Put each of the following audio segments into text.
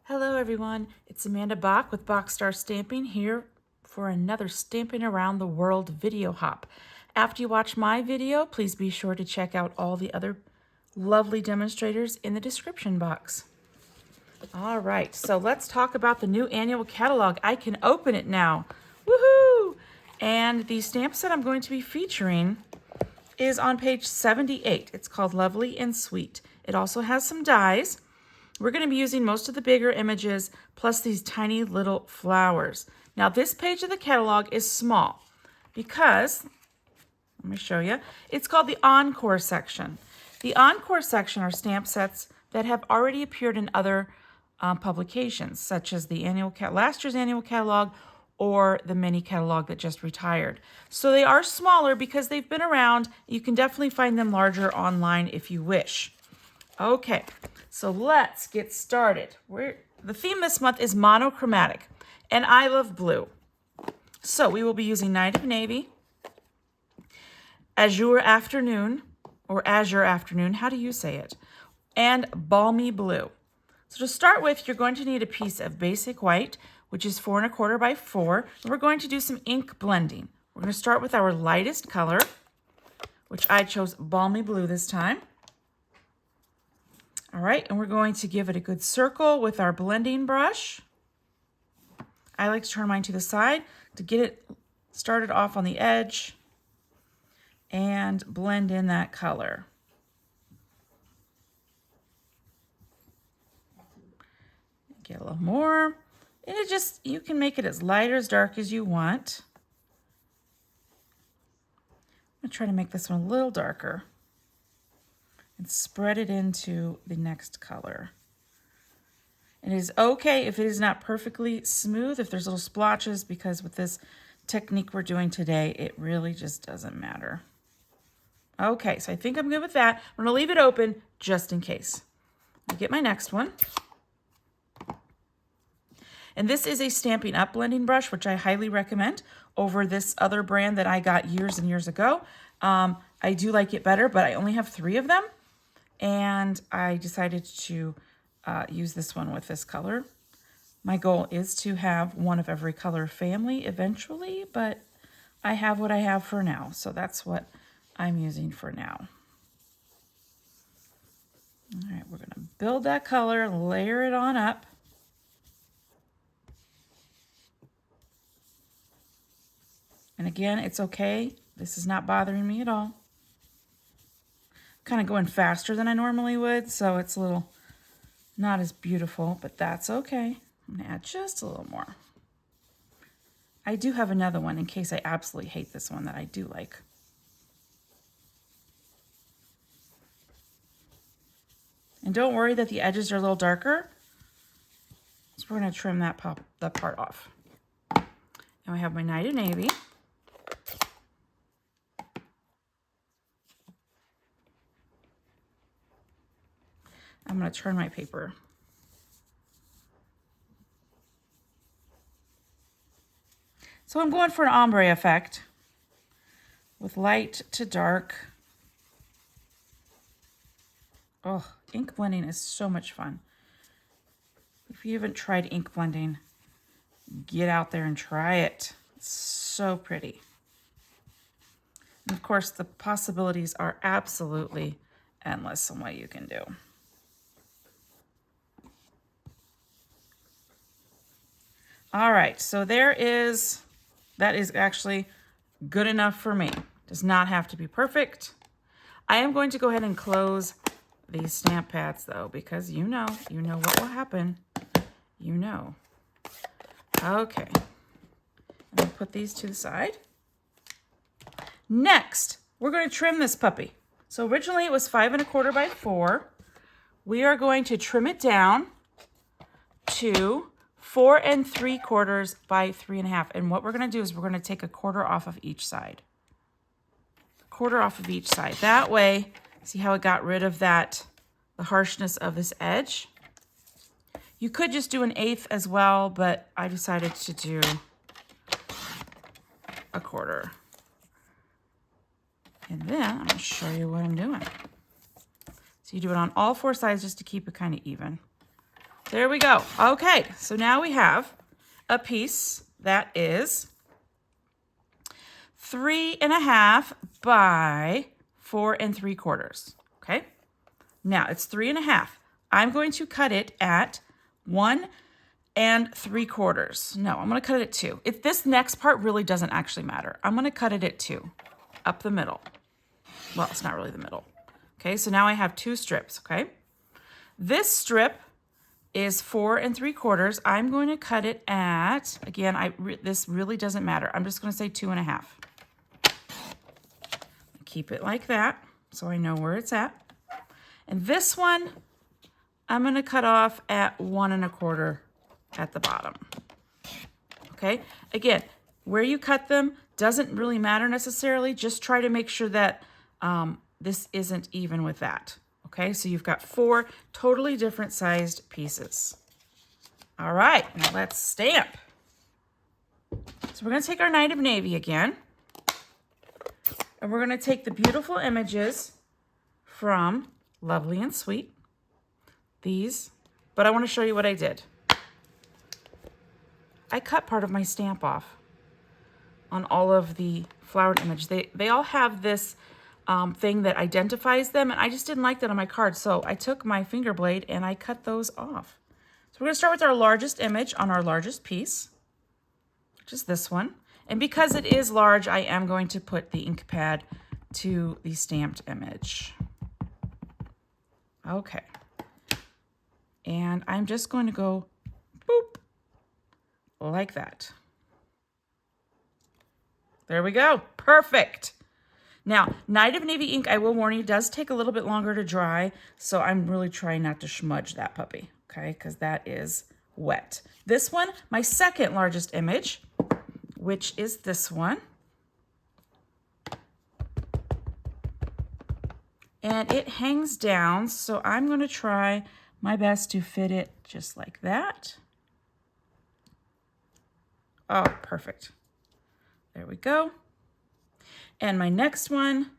Hello everyone, it's Amanda Bach with Boxstar Stamping here for another Stamping Around the World video hop. After you watch my video, please be sure to check out all the other lovely demonstrators in the description box. All right, so let's talk about the new annual catalog. I can open it now. Woohoo! And the stamp set I'm going to be featuring is on page 78. It's called Lovely and Sweet. It also has some dies. We're going to be using most of the bigger images plus these tiny little flowers. Now this page of the catalog is small because, let me show you, it's called the Encore section. The Encore section are stamp sets that have already appeared in other publications, such as the last year's annual catalog or the mini catalog that just retired. So they are smaller because they've been around. You can definitely find them larger online if you wish. Okay, so let's get started. The theme this month is monochromatic, and I love blue. So we will be using Night of Navy, Azure Afternoon, or Azure Afternoon, how do you say it? And Balmy Blue. So to start with, you're going to need a piece of basic white, which is 4 1/4 by 4, and we're going to do some ink blending. We're going to start with our lightest color, which I chose Balmy Blue this time. All right, and we're going to give it a good circle with our blending brush. I like to turn mine to the side to get it started off on the edge and blend in that color. Get a little more. And you can make it as light or as dark as you want. I'm going to try to make this one a little darker and spread it into the next color. And it is okay if it is not perfectly smooth, if there's little splotches, because with this technique we're doing today, it really just doesn't matter. Okay, so I think I'm good with that. I'm going to leave it open just in case. I'll get my next one. And this is a Stampin' Up! Blending brush, which I highly recommend over this other brand that I got years and years ago. I do like it better, but I only have 3 of them. And I decided to use this one with this color. My goal is to have one of every color family eventually, but I have what I have for now. So that's what I'm using for now. All right, we're going to build that color, layer it on up. And again, it's okay. This is not bothering me at all. Kind of going faster than I normally would, so it's a little not as beautiful, but that's okay. I'm going to add just a little more. I do have another one in case I absolutely hate this one that I do like. And don't worry that the edges are a little darker. So we're going to trim that part off. And I have my Night of Navy. I'm going to turn my paper. So I'm going for an ombre effect with light to dark. Oh, ink blending is so much fun. If you haven't tried ink blending, get out there and try it. It's so pretty. And of course, the possibilities are absolutely endless on what you can do. All right, so that is actually good enough for me. Does not have to be perfect. I am going to go ahead and close these stamp pads though, because you know what will happen. You know. Okay, and I'll put these to the side. Next, we're going to trim this puppy. So originally it was 5 1/4 by 4. We are going to trim it down to 4 3/4 by 3 1/2. And what we're going to do is we're going to take a 1/4 off of each side. 1/4 off of each side. That way, see how it got rid of the harshness of this edge? You could just do an 1/8 as well, but I decided to do a 1/4. And then I'm going to show you what I'm doing. So you do it on all 4 sides just to keep it kind of even. There we go. Okay, so now we have a piece that is 3.5 by 4 3/4. Okay, now it's 3.5. I'm going to cut it at 1 3/4. No, I'm going to cut it at 2. This next part really doesn't actually matter. I'm going to cut it at 2, up the middle. Well, it's not really the middle. Okay, so now I have 2 strips, okay? This strip is 4 3/4. I'm going to cut it at, again, this really doesn't matter. I'm just going to say 2.5. Keep it like that so I know where it's at. And this one, I'm going to cut off at 1 1/4 at the bottom. Okay, again, where you cut them doesn't really matter necessarily. Just try to make sure that this isn't even with that. Okay, so you've got 4 totally different sized pieces. All right, now let's stamp. So we're going to take our Night of Navy again, and we're going to take the beautiful images from Lovely and Sweet, these, but I want to show you what I did. I cut part of my stamp off on all of the flowered images. They all have this thing that identifies them, and I just didn't like that on my card, so I took my finger blade and I cut those off. So we're going to start with our largest image on our largest piece, which is this one. And because it is large, I am going to put the ink pad to the stamped image. Okay. And I'm just going to go boop, like that. There we go. Perfect. Now, Night of Navy ink, I will warn you, does take a little bit longer to dry, so I'm really trying not to smudge that puppy, okay, because that is wet. This one, my second largest image, which is this one. And it hangs down, so I'm going to try my best to fit it just like that. Oh, perfect. There we go. And my next one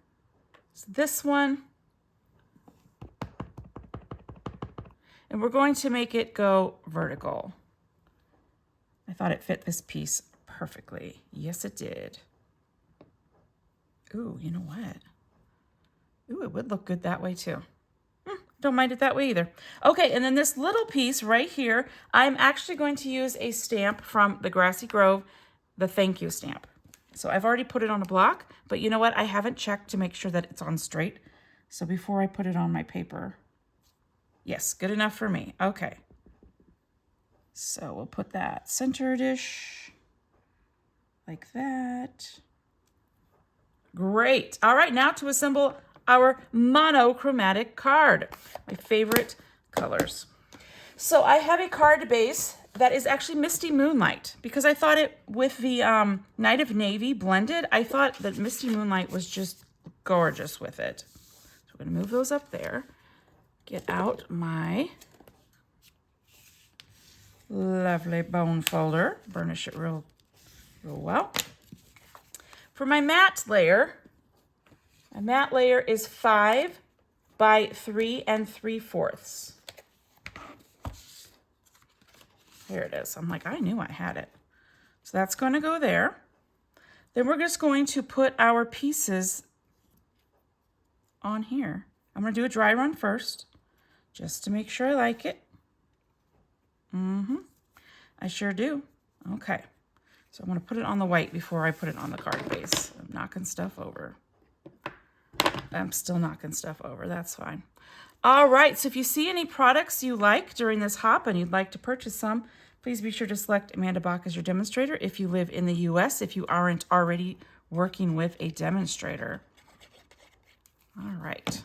is this one. And we're going to make it go vertical. I thought it fit this piece perfectly. Yes, it did. Ooh, you know what? Ooh, it would look good that way too. Don't mind it that way either. Okay, and then this little piece right here, I'm actually going to use a stamp from the Grassy Grove, the thank you stamp. So I've already put it on a block, but you know what? I haven't checked to make sure that it's on straight. So before I put it on my paper, yes, good enough for me. Okay. So we'll put that centered-ish, like that. Great. All right, now to assemble our monochromatic card, my favorite colors. So I have a card base that is actually Misty Moonlight, because I thought it, with the Night of Navy blended, I thought that Misty Moonlight was just gorgeous with it. So we're gonna move those up there, get out my lovely bone folder, burnish it real well. For my matte layer, my matte layer is 5 by 3 3/4. Here it is. I'm like, I knew I had it. So that's going to go there. Then we're just going to put our pieces on here. I'm going to do a dry run first, just to make sure I like it. I sure do. Okay. So I'm going to put it on the white before I put it on the card base. I'm knocking stuff over. I'm still knocking stuff over. That's fine. All right. So if you see any products you like during this hop and you'd like to purchase some, please be sure to select Amanda Bach as your demonstrator if you live in the U.S., if you aren't already working with a demonstrator. All right.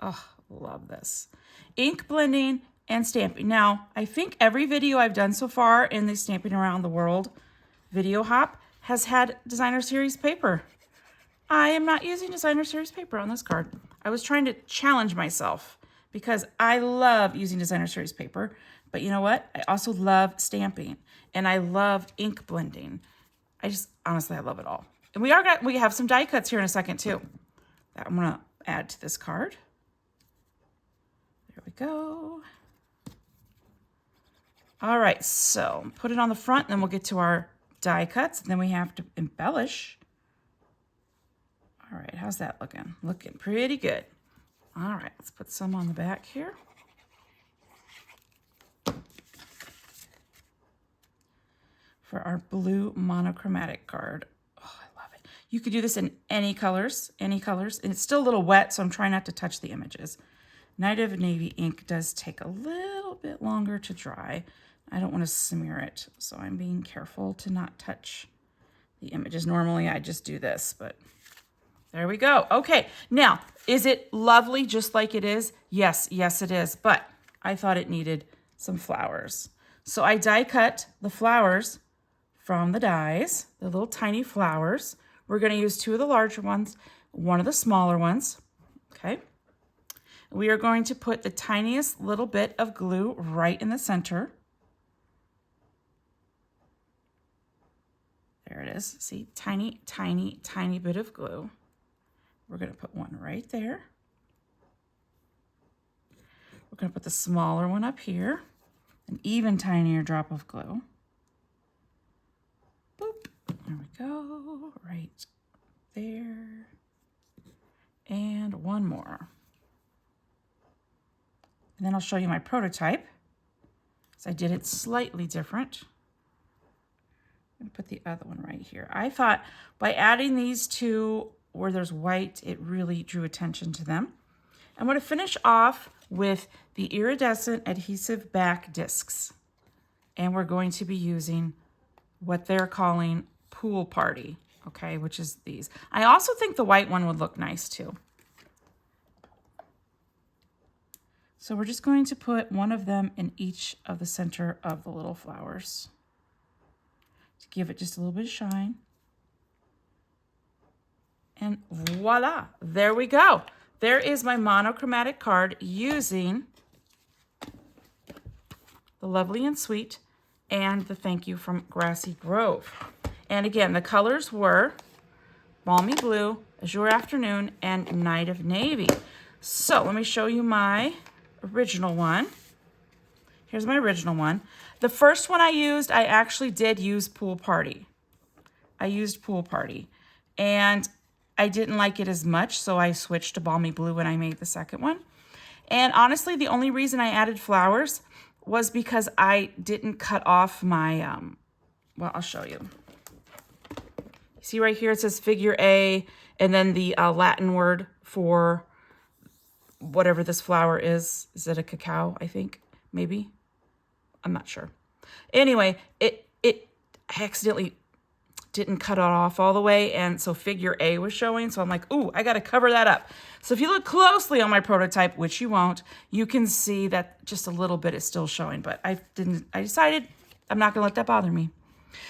Oh, love this. Ink blending and stamping. Now, I think every video I've done so far in the Stamping Around the World video hop has had designer series paper. I am not using designer series paper on this card. I was trying to challenge myself because I love using designer series paper, but you know what? I also love stamping and I love ink blending. Honestly, I love it all. And we have some die cuts here in a second too that I'm gonna add to this card. There we go. All right, so put it on the front, and then we'll get to our die cuts. And then we have to embellish. All right, how's that looking? Looking pretty good. All right, let's put some on the back here. For our blue monochromatic card. Oh, I love it. You could do this in any colors, and it's still a little wet, so I'm trying not to touch the images. Night of Navy ink does take a little bit longer to dry. I don't want to smear it, so I'm being careful to not touch the images. Normally I just do this, but there we go. Okay, now, is it lovely just like it is? Yes, yes it is, but I thought it needed some flowers. So I die cut the flowers from the dies, the little tiny flowers. We're going to use 2 of the larger ones, 1 of the smaller ones, okay? We are going to put the tiniest little bit of glue right in the center. There it is. See, tiny, tiny, tiny bit of glue. We're going to put one right there. We're going to put the smaller one up here, an even tinier drop of glue. Boop. There we go. Right there. And one more. And then I'll show you my prototype. So I did it slightly different. I'm going to put the other one right here. I thought by adding these 2 where there's white, it really drew attention to them. I'm going to finish off with the iridescent adhesive back discs. And we're going to be using what they're calling Pool Party, okay, which is these. I also think the white one would look nice too. So we're just going to put one of them in each of the center of the little flowers to give it just a little bit of shine. And voila, there we go. There is my monochromatic card using the Lovely and Sweet and the Thank You from Grassy Grove. And again, the colors were Balmy Blue, Azure Afternoon, and Night of Navy. So let me show you my original one. Here's my original one. The first one I used, I actually did use Pool Party. I used Pool Party. And I didn't like it as much, so I switched to Balmy Blue when I made the second one. And honestly, the only reason I added flowers was because I didn't cut off my, well, I'll show you. See right here, it says figure A, and then the Latin word for whatever this flower is. Is it a cacao, I think? Maybe? I'm not sure. Anyway, I accidentally didn't cut it off all the way, and so figure A was showing, so I'm like, ooh, I got to cover that up. So if you look closely on my prototype, which you won't, you can see that just a little bit is still showing, but I decided I'm not going to let that bother me.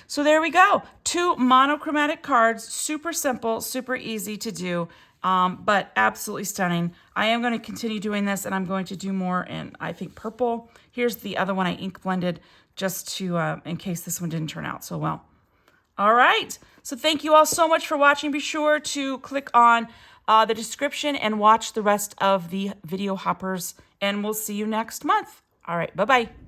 So there we go. 2 monochromatic cards, super simple, super easy to do, but absolutely stunning. I am going to continue doing this, and I'm going to do more in, I think, purple. Here's the other one I ink blended just to, in case this one didn't turn out so well. All right, so thank you all so much for watching. Be sure to click on the description and watch the rest of the video hoppers, and we'll see you next month. All right, bye-bye.